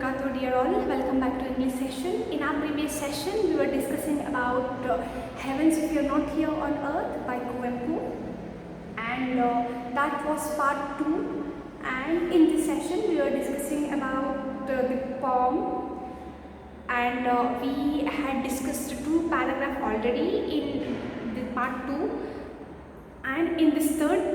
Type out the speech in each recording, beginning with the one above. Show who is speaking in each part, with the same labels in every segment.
Speaker 1: barakatuh, dear all. Welcome back to English session. In our previous session, we were discussing about Heavens If You're Not Here on Earth by Kuvempu, and that was part 2. And in this session, we were discussing about the poem, and we had discussed 2 paragraphs already in the part 2. And in this third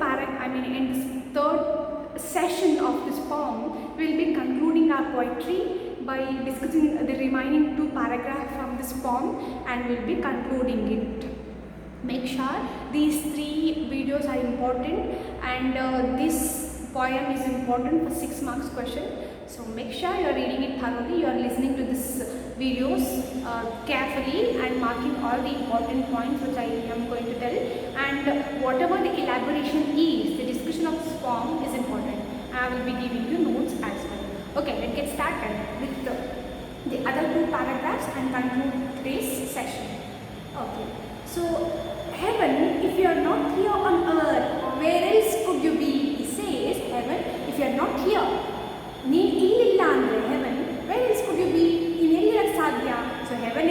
Speaker 1: session of this poem, we will be concluding our poetry by discussing the remaining 2 paragraphs from this poem, and we will be concluding it. Make sure these 3 videos are important, and this poem is important for 6 marks question. So make sure you are reading it thoroughly, you are listening to this videos carefully and marking all the important points which I am going to tell, and whatever the elaboration is, the discussion of this poem is important. I will be giving you notes as well. Okay, let's get started with the other 2 paragraphs and conclude today's session. Okay, so heaven, if you are not here on earth, where else could you be? He says, heaven, if you are not here, heaven, where else could you be? So heaven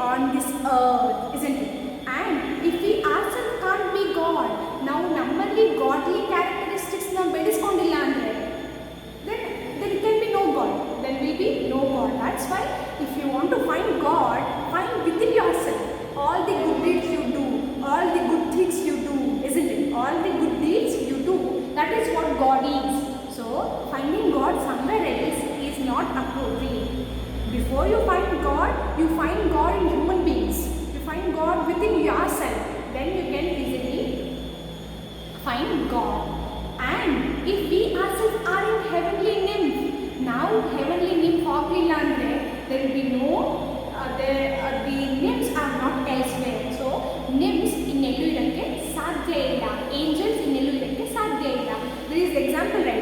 Speaker 1: on this earth, isn't it? And if we ourselves can't be God, now normally godly characteristics now then there can be no God. There will be no God. That's why if you want to find God, find within yourself all the good deeds you do, all the good things you do, isn't it? All the good deeds you do. That is what God is. So finding God somewhere else is not appropriate. Before you find God in human beings. You find God within yourself. Then you can easily find God. And if we ourselves are in heavenly nymph, now heavenly nymph there will be no, the nymphs are not elsewhere. So nymphs in angels in there is example, right?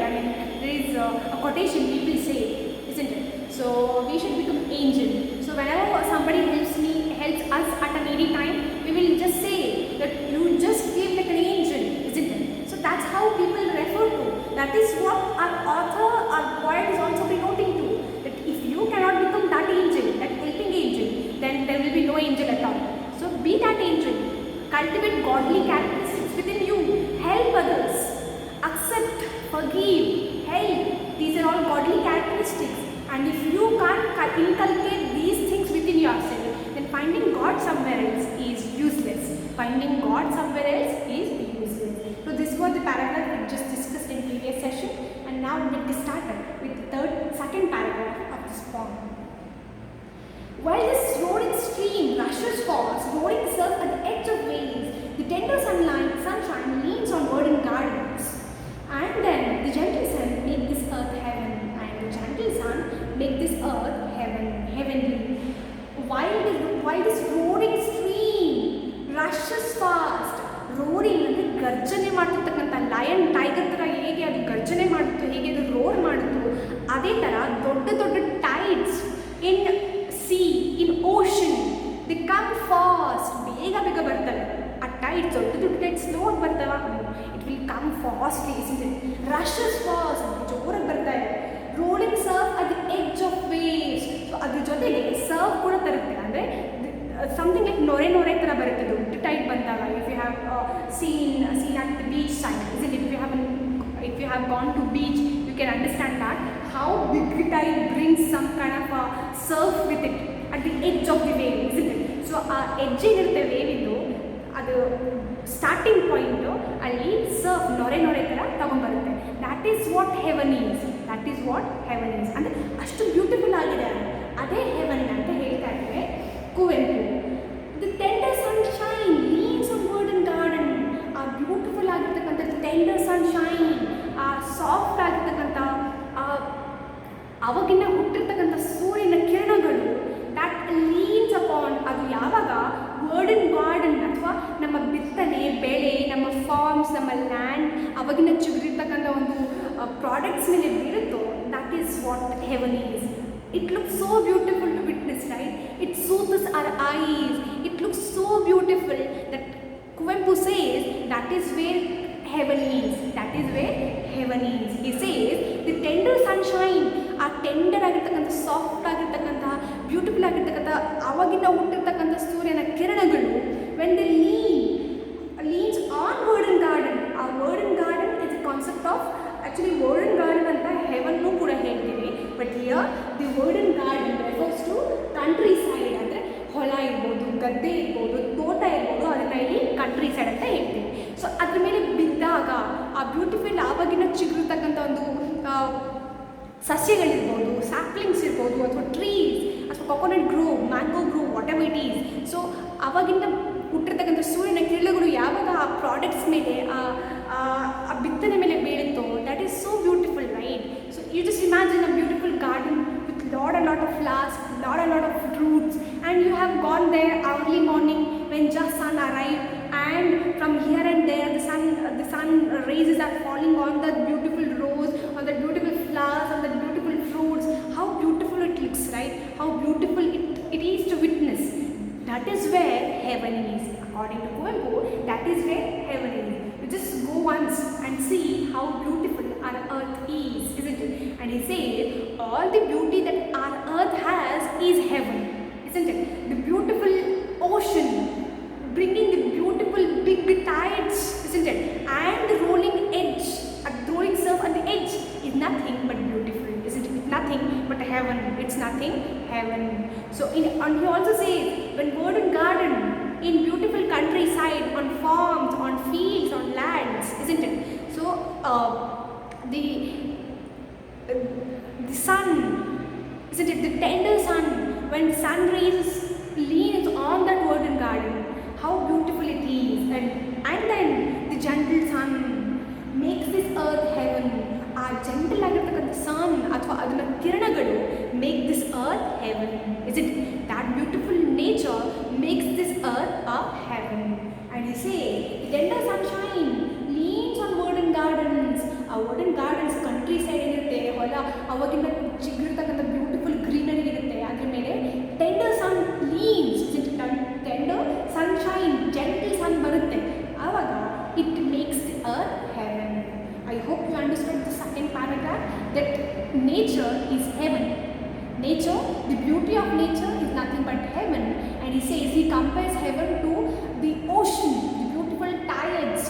Speaker 1: There is a quotation people say, isn't it? So we should become angel. So whenever somebody helps us at a needy time, we will just say that you just gave like an angel, isn't it? So that's how people refer to. That is what our author, our poet is also denoting to. That if you cannot become that angel, that helping angel, then there will be no angel at all. So be that angel. Cultivate godly characteristics within you. Help others. Accept, forgive, help. These are all godly characteristics. And if you can't inculcate these things within yourself, then finding God somewhere else is useless. Finding God somewhere else is useless. So this was the paragraph we just discussed in previous session, and now we get started with the second paragraph of this poem. While this roaring stream rushes past, roaring surf at the edge of waves, the tender sunshine leans on verdant gardens, and then the gentle sun make this earth heaven, and the gentle sun make this earth heavenly. While this roaring stream rushes fast, roaring ಅಂದರೆ ಗರ್ಜನೆ ಮಾಡ್ತಿರ್ತಕ್ಕಂಥ lion tiger ಥರ ಹೇಗೆ ಅದು ಗರ್ಜನೆ ಮಾಡುತ್ತೋ, ಹೇಗೆ ಅದು ರೋರ್ ಮಾಡುತ್ತೋ, ಅದೇ ಥರ ದೊಡ್ಡ ದೊಡ್ಡ tides in C, in ocean, the come fast, ಬೇಗ ಬರ್ತವೆ. ಆ ಟೈಡ್ಸ್ ದೊಡ್ಡ ಟೈಡ್ಸ್ ಸ್ಲೋ ಆಗಿ ಬರ್ತಾವ, it will come fastly, rushes fast, ಜೋರಾಗಿ ಬರ್ತಾ ಇದೆ. Rolling Surf at the edge of waves. So ಅದ್ರ ಜೊತೆಗೆ ಸರ್ಫ್ ಕೂಡ ತರುತ್ತೆ, ಅಂದರೆ ಸಮಥಿಂಗ್ ಲೈಕ್ ನೊರೆ ಥರ ಬರುತ್ತೆ ದೊಡ್ಡ ಟೈಡ್ ಬಂದಾಗ. If you have seen at the beach side, isn't it? If you have gone to beach, you can understand that how big tide brings some kind of a surf with it at the edge of the wave, isn't it? So edge irutte wave indu adu starting point alli surf nore ತರ ತಗೊಂಡ್ಬರುತ್ತೆ. That is what heaven is. That is what heaven is. ಅಂದರೆ ಅಷ್ಟು beautiful ಆಗಿದೆ, ಅದೇ haven ಅಂತ ಹೇಳ್ತಾ ಇದ್ದಾರೆ Kuvempu. The tender sunshine leaves on verdant garden. ಆ beautiful ಆಗಿರ್ತಕ್ಕಂಥ ಟೆಂಡರ್ ಸನ್ಶೈನ್, ಆ ಸಾಫ್ಟ್ ಆಗಿರ್ತಕ್ಕಂಥ ಅವಾಗಿನ ಹುಟ್ಟಿರ್ತಕ್ಕಂಥ ಸೂರ್ಯನ ಕಿರಣಗಳು, ದಟ್ ಲೀನ್ಸ್ ಅಪಾನ್, ಅದು ಯಾವಾಗ ವರ್ಡನ್ ಗಾರ್ಡನ್ ಅಥವಾ ನಮ್ಮ ಬಿತ್ತನೆ ಬೆಳೆ, ನಮ್ಮ ಫಾರ್ಮ್ಸ್, ನಮ್ಮ ಲ್ಯಾಂಡ್, ಅವಾಗಿನ ಚಿಗುರಿರ್ತಕ್ಕಂಥ ಒಂದು ಪ್ರಾಡಕ್ಟ್ಸ್ ಮೇಲೆ ಬೀಳುತ್ತೋ, that is what heaven is. It looks so beautiful to witness, right? It soothes our eyes. It looks so beautiful that Kuvempu says that is where heaven is. That is where heaven is. He says the tender sunshine, our tender ಆಗಿರ್ತಕ್ಕಂಥ soft ಆಗಿರ್ತಕ್ಕಂಥ beautiful ಆಗಿರ್ತಕ್ಕಂಥ ಆವಾಗಿನ ಹುಟ್ಟಿರ್ತಕ್ಕಂಥ ಸೂರ್ಯನ ಕಿರಣಗಳು when they leans on verdant garden. ಆ verdant garden is a concept of actually verdant garden ಅಂತ ಹೆವನ್ನೂ ಕೂಡ ಹೇಳ್ತೀವಿ. But here the verdant garden refers to countryside, ಅಂದರೆ ಹೊಲ ಇರ್ಬೋದು, ಗದ್ದೆ ಇರ್ಬೋದು, ತೋಟ ಇರ್ಬೋದು, ಅದನ್ನು ಇಲ್ಲಿ ಕಂಟ್ರಿ ಸೈಡ್ ಅಂತ ಹೇಳ್ತೀವಿ. ಸೊ ಅದ್ರ ಮೇಲೆ ಬಿದ್ದಾಗ ಆ ಬ್ಯೂಟಿಫುಲ್ ಆವಾಗಿನ ಚಿಗುರ್ತಕ್ಕಂಥ ಒಂದು ಸಸ್ಯಗಳಿರ್ಬೋದು, ಸ್ಯಾಪ್ಲಿಂಗ್ಸ್ ಇರ್ಬೋದು, ಅಥವಾ ಟ್ರೀಸ್, ಅಥವಾ coconut grove, mango grove, what ever it is. So ಆವಾಗಿಂದ ಹುಟ್ಟಿರ್ತಕ್ಕಂಥ ಸೂರ್ಯನ ಕಿರಣಗಳು ಯಾವಾಗ ಆ ಪ್ರಾಡಕ್ಟ್ಸ್ ಮೇಲೆ ಆ ಬಿತ್ತನೆ ಮೇಲೆ ಬೀಳುತ್ತೋ, that is so beautiful, right? So you just imagine a beautiful garden with lot of flowers, lot of fruits, and you have gone there early morning when just sun arrived, and from here and there the sun rays are falling on the beautiful rose, on the beautiful flowers, on the beautiful fruits. How beautiful it looks, right? How beautiful it is to witness. That is where heaven is. According to Kuvempu, that is where heaven is. You just go once and see how beautiful our earth is, isn't it? And he said, all the beauty that our earth has is heaven, isn't it? The beautiful ocean, bringing the beautiful big tides, isn't it? And the rolling edge, the rolling surf at the edge is nothing but beautiful, isn't it? It's nothing but heaven. It's nothing heaven. So and he also says, when Verdant Garden, in beautiful countryside, on farms, on fields, on lands, isn't it? So the sun, isn't it? The tender sun, when sun rays leans on that Verdant Garden, how beautiful it is. And then the gentle sun makes this earth heaven. ಆ gentle ಆಗಿರ್ತಕ್ಕಂಥ sun ಅಥವಾ ಅದನ್ನ ಕಿರಣಗಳು make this earth heaven. Is it that beautiful nature makes this earth a heaven. And you say tender sunshine leans on verdant gardens. ಆ verdant gardens country side ಏನಿರುತ್ತೆ, ಹೊಲ ಅವಾಗಿಂದ ಚಿಗುರ್ತಕ್ಕಂಥ beautiful greenery ಇರುತ್ತೆ, ಅದ್ರ ಮೇಲೆ tender sun leans, tender sunshine, gentle sun ಬರುತ್ತೆ, ಆವಾಗ it makes the earth heaven. I hope you understood the second paragraph, that nature is heaven. Nature, the beauty of nature is nothing but heaven. And he says, he compares heaven to the ocean, the beautiful tides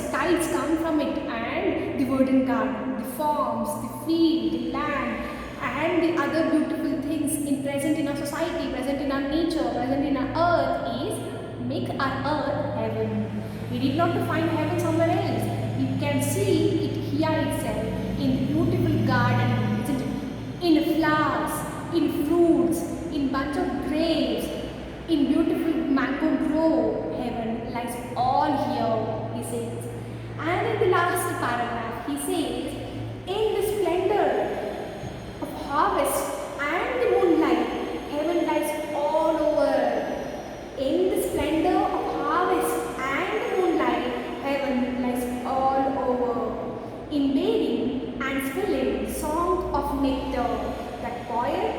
Speaker 1: come from it, and the verdant garden, the farms, the field, the land, and the other beautiful things present in our society, present in our nature, present in our earth is make our earth heaven. We need not to find heaven somewhere else. You can see it here itself, in beautiful garden, isn't it? In flowers, in fruits, in bunch of grapes, in beautiful mango grove. Heaven lies all here, he says. And in the last paragraph, he says, in the splendor of harvest and the moonlight, heaven lies all over. In the splendor of harvest and the moonlight, heaven lies all over. In bathing and spilling song of nectar, that poet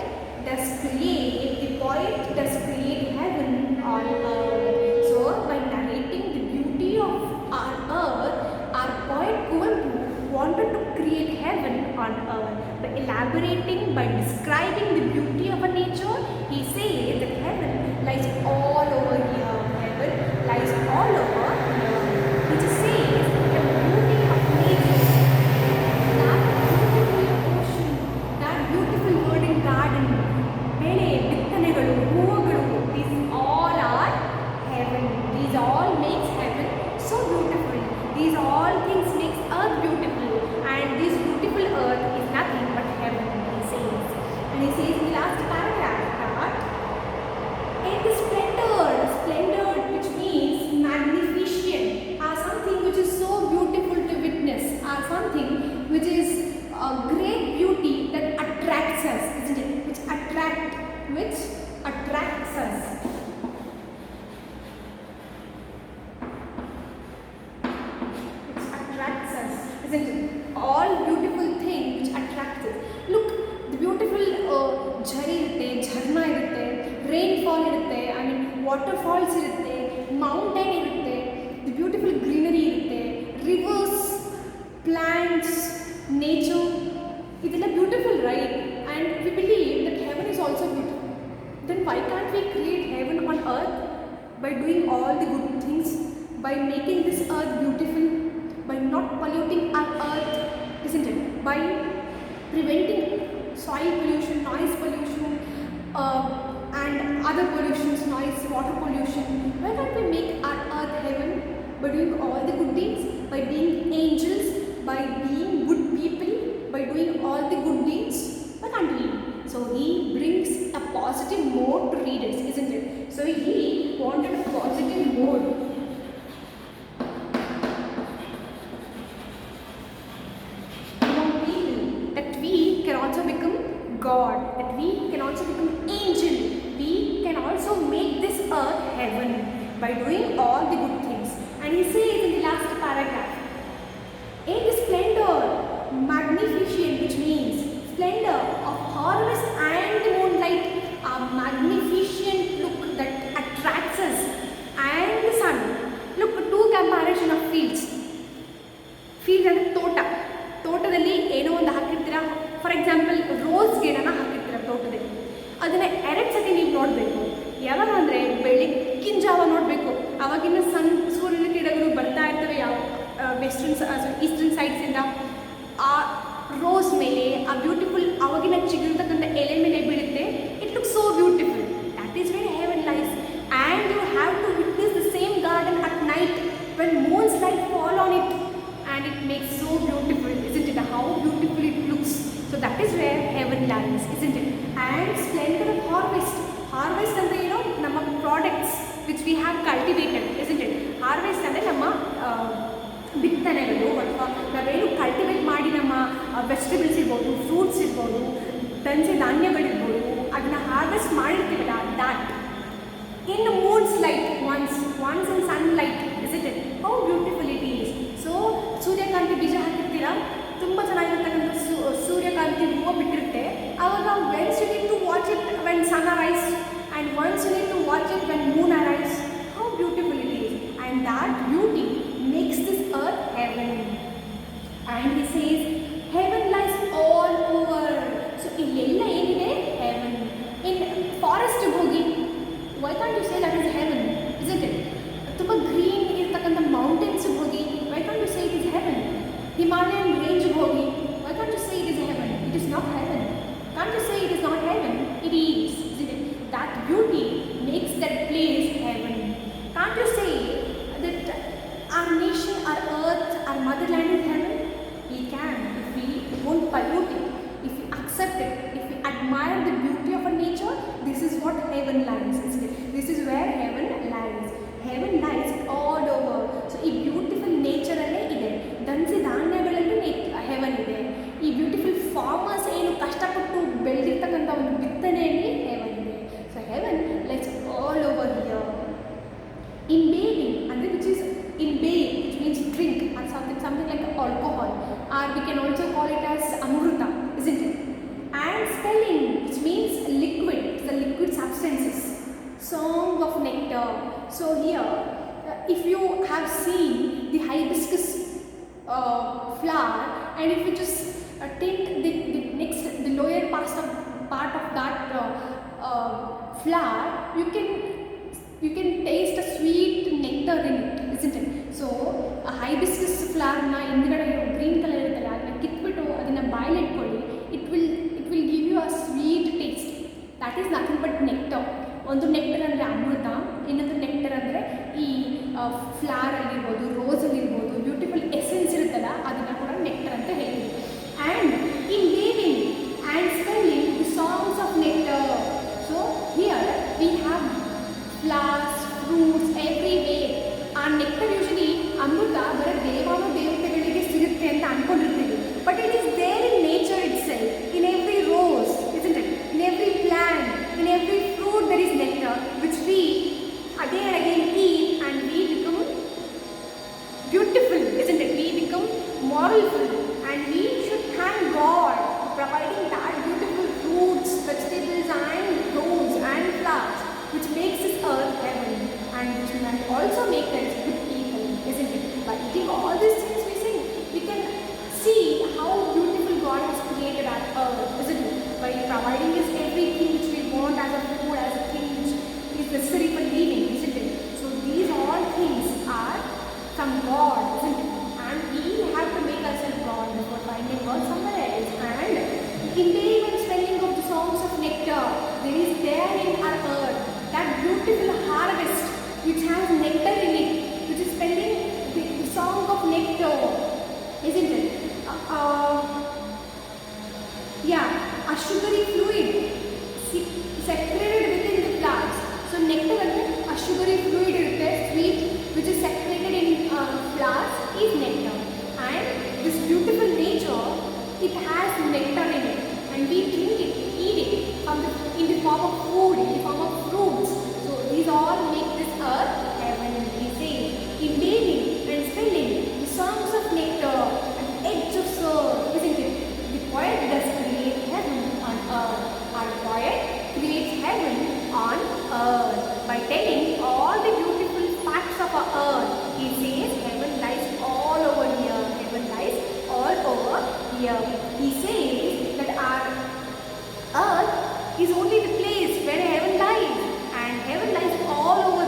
Speaker 1: does create heaven on earth. So by narrating the beauty of our earth, our poet Kuvempu wanted to create heaven on earth. By elaborating, by describing the beauty of a nature, he says that heaven lies all over here. Heaven lies all over here. He just says the beauty of nature, that beautiful ocean, that beautiful verdant garden, ಬೆಳೆ, ಬಿತ್ತನೆಗಳು, ಹೂವುಗಳು, these all are heaven. These all makes heaven so beautiful. These all things makes earth beautiful, and this beautiful earth is nothing but heaven, he says. And he says in the last paragraph that in the splendor, which means magnificent, are something which is so beautiful to witness, are something which is a great beauty that attracts us, isn't it? Which attracts us. Which attracts us, isn't it? All beautiful things which attracts us. Look, the beautiful ಝರಿ ಇರುತ್ತೆ, ಝರ್ಣ ಇರುತ್ತೆ, rainfall ಇರುತ್ತೆ, waterfalls ಇರುತ್ತೆ, mountain ಇರುತ್ತೆ, the beautiful greenery ಇರುತ್ತೆ, reverse, plants, nature, ಇದೆಲ್ಲ beautiful, right? And we believe then why can't we create heaven on earth by doing all the good things, by making this earth beautiful, by not polluting our earth, isn't it? By preventing soil pollution, noise pollution, and other pollutions, noise, water pollution. Why can't we make our earth heaven by doing all the good deeds, by being angels, by being good people, by doing all the good deeds? Why can't we? So he brings a positive mode to readers, isn't it? So he wanted a positive mode. Among people, that we can also become God, that we can also become angel. We can also make this earth heaven by doing all the good things. And he says in the last paragraph, in the splendor, magnificent, which means splendor of harvest and the moonlight, a magnificent look that attracts us, and the sun. Look, two comparison of fields. Field ಅಂದರೆ ತೋಟದಲ್ಲಿ ಏನೋ ಒಂದು ಹಾಕಿರ್ತೀರ, for example rose ಗಿಡನ ಹಾಕಿರ್ತೀರ ತೋಟದಲ್ಲಿ, ಅದನ್ನು 2 ಸತಿ ನೀವು ನೋಡಬೇಕು. ಯಾವಾಗ ಅಂದರೆ ಬೆಳಗ್ಗಿನ ಜಾವ ನೋಡಬೇಕು, ಆವಾಗಿನ ಸೂರ್ಯನ ಕಿರಣಗಳು ಬರ್ತಾ ಇರ್ತವೆ ಯಾವ ವೆಸ್ಟರ್ನ್ ಈಸ್ಟರ್ನ್ ಸೈಡ್ಸಿಂದ, ಆ ರೋಸ್ ಮೇಲೆ ಆ ಬ್ಯೂಟಿಫುಲ್ ಆವಾಗಿನ ಚಿಗುರ್ತಕ್ಕಂಥ ಎಲೆ ಮೇಲೆ ಬೀಳುತ್ತೆ. It look so beautiful. That is very heaven life. And you have to witness the same garden at night when moons light fall on it, and it makes so beautiful, isn't it? How beautiful it looks. So that is where heaven lies, isn't it? And splendor of harvest. Harvest andre nama products which we have cultivated, isn't it? Harvest andre nama ಬಿತ್ತನೆಗಳು ಅಥವಾ ನಾವೇನು cultivate ಮಾಡಿ ನಮ್ಮ vegetables ಇರ್ಬೋದು, fruits ಇರ್ಬೋದು, ದನಸಿ ಧಾನ್ಯಗಳಿರ್ಬೋದು, ಅದನ್ನ harvest ಮಾಡಿರ್ತೀವಲ್ಲ, that in moon's light, once in sunlight, isn't it? How beautiful it is. ಸೊ ಸೂರ್ಯಕಾಂತಿ ಬೀಜ ಹಾಕಿರ್ತೀರ, ತುಂಬ ಚೆನ್ನಾಗಿರ್ತಕ್ಕಂಥ ಸೂರ್ಯಕಾಂತಿ ಹೂವು ಬಿಟ್ಟಿರುತ್ತೆ. ಆವಾಗ once you need to watch it when sun arise, and once you need to watch it when moon arise. How beautiful it is. And that beauty makes this earth heaven. And he says heaven lies all over. So illella enide heaven. In forest hogi, why can't you say that is heaven, isn't it? Tumba green irtakanta mountains hogi, why can't you say it is heaven? Himalayan range hogi, why can't you say it is heaven? It is not heaven. Can't you say it is not heaven? It is, isn't it? That beauty makes that place heaven. Can't you say that our nation, our earth, our motherland is heaven? We can, if we won't pollute it, if we accept it, if we admire the beauty of our nature. This is what heaven lies, isn't it? This is where heaven lies. Heaven lies all over. So ಈ beautiful ನೇಚರಲ್ಲೇ ಇದೆ, ದನಸಿ ಧಾನ್ಯಗಳಲ್ಲೂ haven ಇದೆ. ಈ beautiful farmers ಏನು ಕಷ್ಟಪಟ್ಟು ಬೆಳೆದಿರ್ತಕ್ಕಂಥ ಒಂದು ಬಿತ್ತನೆಯಲ್ಲಿ heaven ಇದೆ. So heaven lies all over here. In bathing, and which is in bathe, which means drink, or something like alcohol, or we can also call it as amruta, isn't it? And spelling, which means liquid, the liquid substances. Song of nectar. So here, if you have seen the hibiscus flower, and if you just tint the lower part of that flower, you can taste a sweet nectar in it, isn't it? So a hibiscus flower na indugade green color iruttalla, adana kitbiಟ್ಟು adana ಬಾಯಲ್ಲಿ ಇಟ್ಕೊಳ್ಳಿ, it will give you a sweet taste. That is nothing but nectar. ಒಂದು nectar ಅಂದರೆ ಅಮೃತ, ಇನ್ನೊಂದು nectar ಅಂದರೆ ಈ flower ಆಗಿರ್ಬೋದು, rose ಆಗಿರ್ಬೋದು, beautiful essence ಇರುತ್ತಲ್ಲ, ಅದನ್ನು ಕೂಡ ನೆಕ್ಟರ್ ಅಂತ ಹೇಳ್ತೀವಿ. And in weaving and spelling the songs of nectar. So here we have flowers, fruits, everywhere. ಆ ನೆಕ್ಟರ್ ಯೂಶಲಿ ಅಮೃತ ಬರೀ ದೇವತೆಗಳಿಗೆ ಸಿಗುತ್ತೆ ಅಂತ ಅಂದ್ಕೊಂಡಿರ್ತೀವಿ, but it is there in nature itself, in every rose, isn't it? In every plant, in every fruit there is nectar, which we again and again eat, and we become beautiful. Yeah, a sugary fluid separated within the flowers. So nectar ಅಂದ್ರೆ a sugary fluid ಇರುತ್ತೆ, sweet which is separated in flowers is nectar. And this beautiful nature, it has nectar in it, and we drink it, eat it in the form of food, in the form of fruits. So these all make this earth heaven. We say in naming and spelling the songs of nectar at the edge of soul, isn't it? The poet does create heaven on earth. Our poet creates heaven on earth by telling all the beautiful facts of our earth. He says heaven lies all over here. Heaven lies all over here. He says that our earth is only the place where heaven lies, and heaven lies all over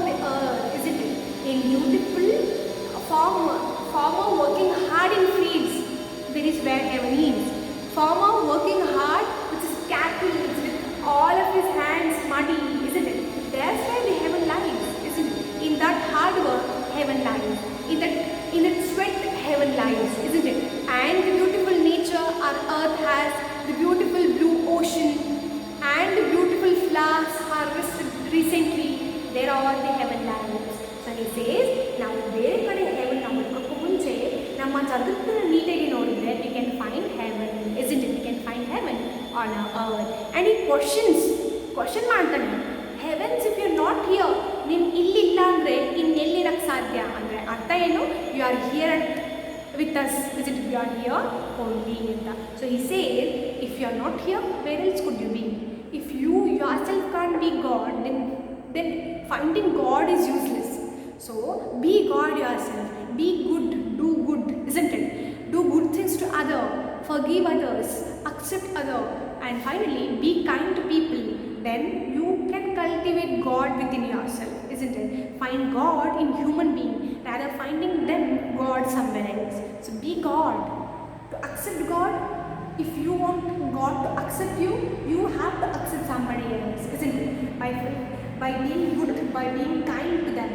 Speaker 1: the earth, isn't it? In beautiful farmer working hard in fields, there is where heaven is. Farmer working hard with his cattle, with all of his hands muddy, isn't it? That's where the heaven lies, isn't it? In that hard work, heaven lies. In that sweat, heaven lies, isn't it? And the beautiful nature our earth has, the beautiful blue ocean, and the beautiful flowers harvested recently, there are the heaven lies. So he says, ನಾವು ಬೇರೆ ಕಡೆ heaven ನಾವು ಹುಡುಕಕ್ಕೆ ಮುಂಚೆ ನಮ್ಮ ಜಗತ್ತನ್ನ ನೀಟಾಗಿ ನೋಡಿದ್ರೆ we can find heaven, isn't it? We can find heaven on our earth. And he question ಮಾಡ್ತಾನೆ, heavens if you are not here, ನೀನು ಇಲ್ಲಿಲ್ಲ ಅಂದರೆ ಇನ್ನೆಲ್ಲಿರಕ್ಕೆ ಸಾಧ್ಯ ಅಂದರೆ ಅರ್ಥ ಏನು? You are here with us, isn't it? You are here only ಅಂತ. So he says, if you are not here, where else could you be? If you yourself can't be God, then finding God is useless. So be God yourself, be good, do good, isn't it? Do good things to others, forgive others, accept others, and finally be kind to people. Then you can cultivate God within yourself, isn't it? Find God in human being rather finding them God somewhere else. So be God. To accept God, if you want God to accept you, you have to accept somebody else, isn't it? By being good, by being kind to them,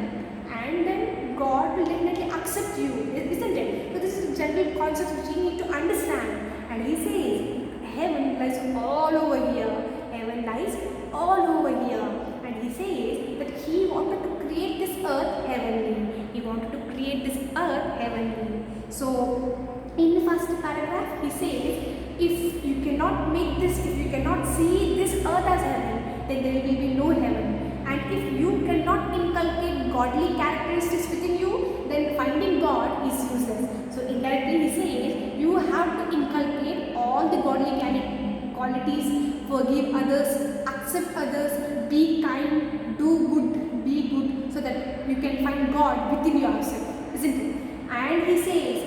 Speaker 1: and then God will definitely accept you, isn't it? So this is a general concept which you need to understand. And he says, heaven lies all over here. Heaven lies all over here. And he says that he wanted to create this earth heavenly. He wanted to create this earth heavenly. So in the first paragraph he says, if you cannot make this, if you cannot see this earth as heaven, then there will be no heaven. And if you cannot inculcate godly characteristics within you, then finding God is useless. So indirectly he says, you have to inculcate all the godly qualities, forgive others, accept others, be kind, do good, be good, so that you can find God within yourself, isn't it? And he says,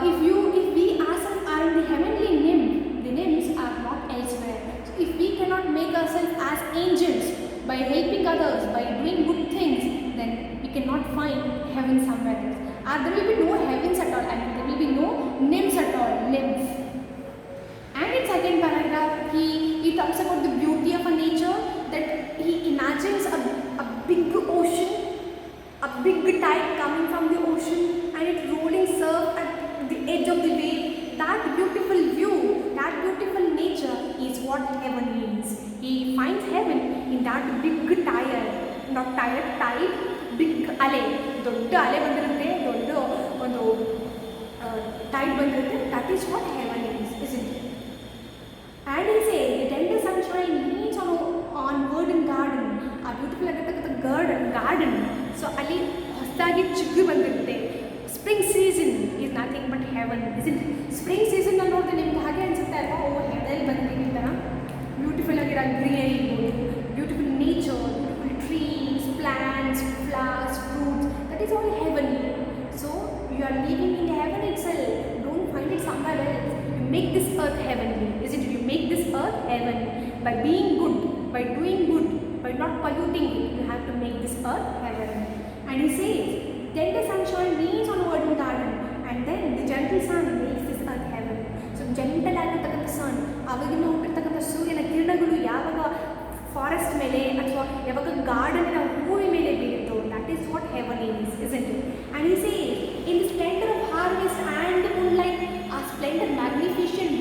Speaker 1: if we ourselves are in the heavenly nymph, the nymphs are not elsewhere. So if we cannot make ourselves as angels by helping others, by doing good things, then we cannot find heaven somewhere else. There will be no heavens at all, and there will be no nymphs at all, nymphs. And in second paragraph, he talks about the beauty of a nature, that he imagines a big ocean, a big tide coming from the ocean, and it rolling surf at the edge of the wave. That beautiful view, that beautiful nature is what heaven is. He finds heaven in that big tide, not tide, big ಅಲೆ, ದೊಡ್ಡ ಅಲೆ ಬಂದಿರುತ್ತೆ, ದೊಡ್ಡ ಒಂದು tide ಬಂದಿರುತ್ತೆ. That is what heaven is, isn't it? And he says, the tender sunshine leans on verdant garden, a beautiful garden. So ಅಲ್ಲಿ ಹೊಸದಾಗಿ ಚಿಗುರು ಬಂದಿರುತ್ತೆ. Spring season is nothing but heaven, isn't it? Spring ಸೀಸನಲ್ಲಿ ನೋಡಿದ್ರೆ ನಿಮ್ಗೆ ಹಾಗೆ ಅನಿಸುತ್ತೆ ಅಲ್ವಾ, ಓ ಹೆವನಲ್ಲಿ ಬಂದಿದ್ದೀವಿ ಈ ಥರ ಬ್ಯೂಟಿಫುಲ್ ಆಗಿರೋ ಗ್ರೀನರಿ ಇರ್ಬೋದು, beautiful nature, beautiful trees, plants, flowers, fruits, that is all heavenly. So you are living in heaven itself. Don't find it somewhere else. You make this earth heavenly, isn't it? You make this earth heaven by being good, by doing good, by not polluting it. You have to make this earth heaven. And he says, tender sunshine leans on a verdant garden, and then the gentle sun makes this earth heaven. So gentle ಆಗಿರ್ತಕ್ಕಂಥ sun, ಅವಾಗಿನ ಹುಟ್ಟಿರ್ತಕ್ಕಂಥ ಸೂರ್ಯನ ಕಿರಣಗಳು ಯಾವಾಗ forest ಮೇಲೆ ಅಥವಾ ಯಾವಾಗ ಗಾರ್ಡನ್ನ ಹೂವಿನ ಮೇಲೆ ಬೀಳುತ್ತೋ, that is what heaven is, isn't it? And he says, in the splendor of harvest and the moonlight, a splendor magnificent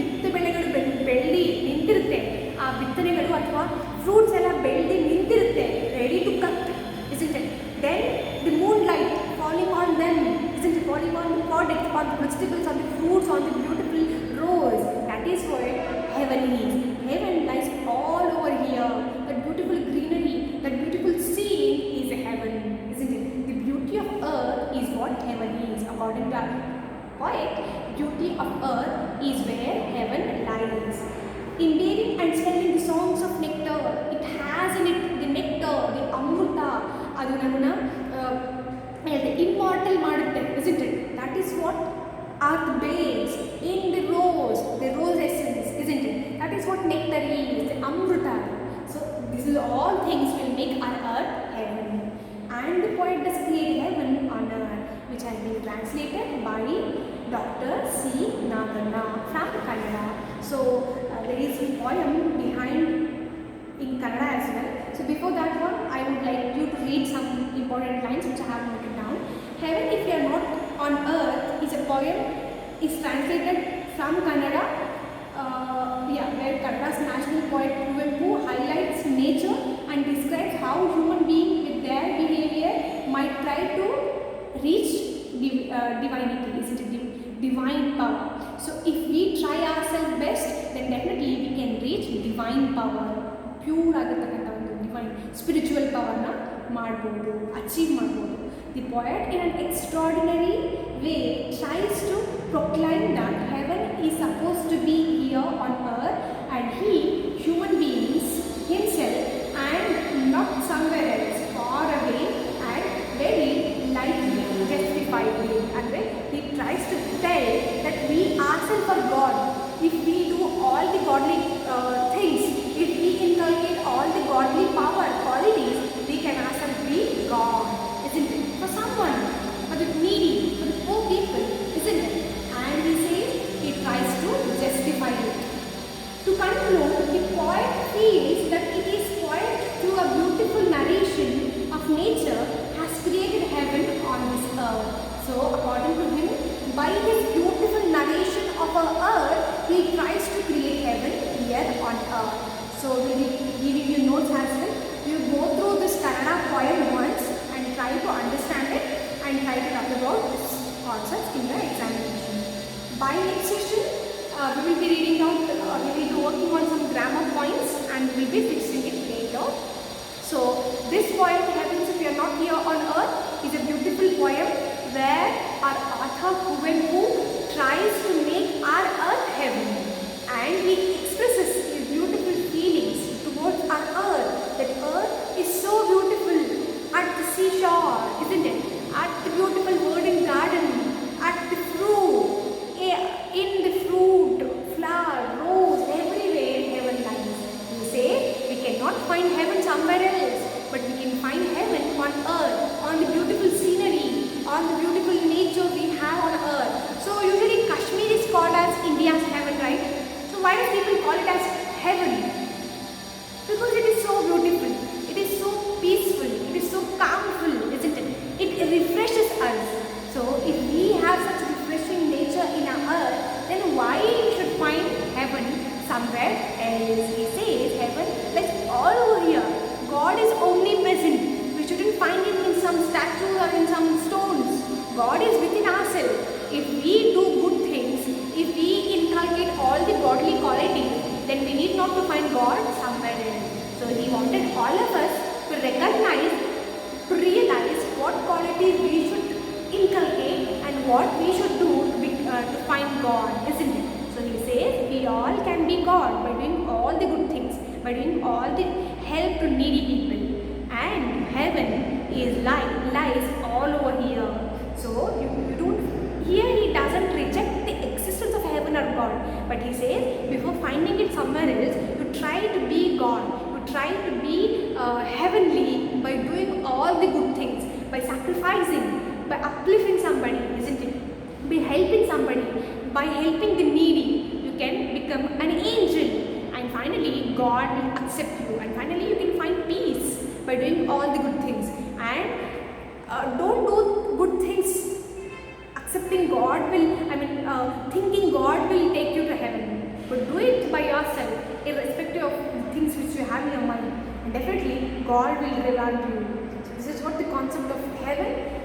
Speaker 1: vegetables, on the fruits, on the beautiful rose. That is what heaven is. Heaven lies all over here. That beautiful greenery, that beautiful scene is heaven, isn't it? The beauty of earth is what heaven is. According to our poet, beauty of earth is where heaven lies. In bearing and smelling the songs of nectar, it has in it the nectar, the amruta, adu namuna immortal madutte, isn't it? That is what earth bathes in the rose essence, isn't it? That is what nectar is, the amruta. So this is all things will make our earth heaven. And the poet does create heaven on earth, which has been translated by Dr. C. Naganna from Kannada. So there is a poem behind in Kannada as well. So before that one, I would like you to read some important lines which I have noted down. Heaven, if you are not on earth, is a poem, is translated from Kannada. Where Kannada's national poet Kuvempu highlights nature and describes how human beings with their behavior might try to reach divinity, isn't it? Divine power. So if we try ourselves best, then definitely we can reach divine power. Pure agatakanta ಒಂದು divine spiritual power na ಮಾಡಬಹುದು, achieve ಮಾಡಬಹುದು. The poet in an extraordinary way tries to proclaim that heaven is supposed to be here on earth, and he, human beings, himself, and not somewhere else, far away and very lightly, justifiably. And then he tries to tell that we ourselves are God. If we do all the godly things, if we inculcate all the godly power qualities, we can ourselves be God, isn't it? For someone, for the needy, for the poor people, isn't it? And he says he tries to justify it. To conclude, the poet feels that it is poet through a beautiful narration of nature has created heaven on this earth. So according to him, by his beautiful narration of our earth, he tries to create heaven here on earth. So we will be giving you notes as well. You go through this Kannada poem once and try to understand it and try to talk about this concepts in your examination. By next session, we will be reading out, we will be working on some grammar points and we will be fixing it later. So this poem, Heavens If You Are Not Here on Earth, is a beautiful poem where our author Kuvempu tries to make our earth heaven, and he expresses his beautiful feelings towards our earth, that earth is so beautiful at the seashore, isn't it? At the beautiful garden, at the fruit, in the fruit, flower, rose, everywhere heaven lies. We say we cannot find heaven somewhere else, but we can find heaven on earth, on the beautiful scenery, on the beautiful nature we have on earth. So usually Kashmir is called as India's heaven, right? So why do people call it as heaven? Because it is so beautiful, it is so peaceful, it is so calmful, isn't it? It refreshes us. So if we have such refreshing nature in our earth, then why we should find heaven somewhere else? He says heaven lies all over here. God is omnipresent. We shouldn't find him in some statue or in some stones. God is within ourselves. If we do good things, if we inculcate all the godly qualities, then we need not to find God somewhere else. So he wanted all of us to recognize, to realize what qualities we should inculcate and what we should do to find God, isn't it? So he says we all can be God by doing all the good things, by doing all the help to needy people. And heaven is lies all over here. So you don't, here he doesn't reject the existence of heaven or God, but he says before finding it somewhere else, you try to be God, you try to be heavenly by doing all the good things, by sacrificing, by uplifting somebody, isn't it? By helping somebody, by helping the needy, you can become an angel, and finally God will accept you, and finally you can find peace by doing all the good things. And don't do good things accepting God will, thinking God will take you to heaven, but do it by yourself, irrespective of the things which you have in your mind, and definitely God will reward you. So this is what the concept of heaven,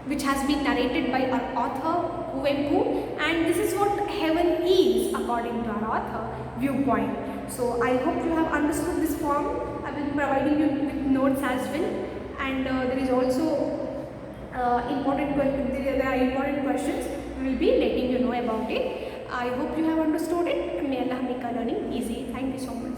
Speaker 1: which has been narrated by our author Kuvempu, and this is what heaven is according to our author viewpoint. So I hope you have understood this form. I will be providing you with notes as well, and there is also there are important questions. We will be letting you know about it. I hope you have understood it. May Allah make our learning easy. Thank you so much.